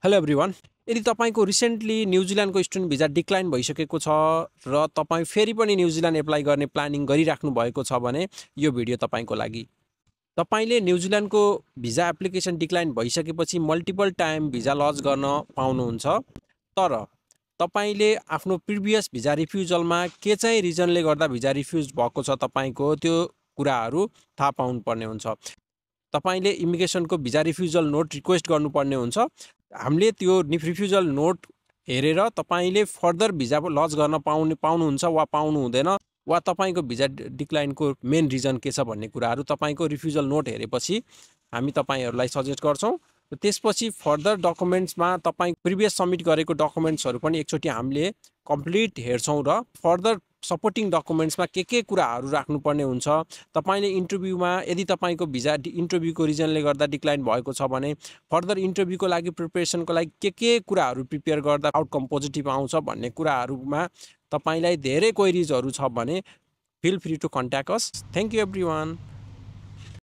Hello everyone. यदि तपाईको recently न्युजिल्यान्डको student visa decline भइसकेको छ र तपाई फेरि पनि न्युजिल्यान्ड एप्लाई गर्ने प्लानिङ गरिराख्नु भएको छ भने यो भिडियो तपाईको लागि। तपाईले न्युजिल्यान्डको भिजा एप्लिकेसन डिक्लाइन भइसकेपछि मल्टिपल टाइम भिजा लज गर्न पाउनुहुन्छ, तर तपाईले आफ्नो प्रिभियस भिजा रिफ्युजलमा के चाहिँ रिजनले गर्दा भिजा रिफ्युज भएको छ तपाईको त्यो कुराहरू थाहा पाउनुपर्ने हुन्छ। तपाईले इमिग्रेसनको भिजा रिफ्युजल नोट रिक्वेस्ट गर्नुपर्ने हुन्छ। हामीले त्यो रिफ्युजल नोट हेरेर तपाईले फर्दर भिजा लज गर्न पाउनुहुन्छ वा पाउनु हुँदैन, वा तपाईको भिजा डिक्लाइनको मेन रिजन के छ भन्ने कुराहरू तपाईको रिफ्युजल नोट हेरेपछि हामी तपाईहरुलाई सजेस्ट गर्छौं। त्यसपछि फर्दर डकुमेन्ट्समा तपाई प्रिभियस सबमिट गरेको डकुमेन्ट्सहरू पनि एकचोटी हामीले कम्प्लिट हेर्छौं र फर्दर सपोर्टिङ डकुमेन्ट्समा के कुराहरू राख्नुपर्ने हुन्छ। तपाईले इन्टरभ्यूमा यदि तपाईको भिजा इन्टरभ्यूको रिजनले गर्दा डिक्लाइन भएको छ भने फर्दर इन्टरभ्यूको लागि प्रिपरेसनको लागि के कुराहरू प्रिपेयर गर्दा आउटकम पोजिटिभ आउँछ भन्ने कुराहरूमा तपाईलाई धेरै क्वेरीजहरू छ भने feel free to contact us. Thank you everyone.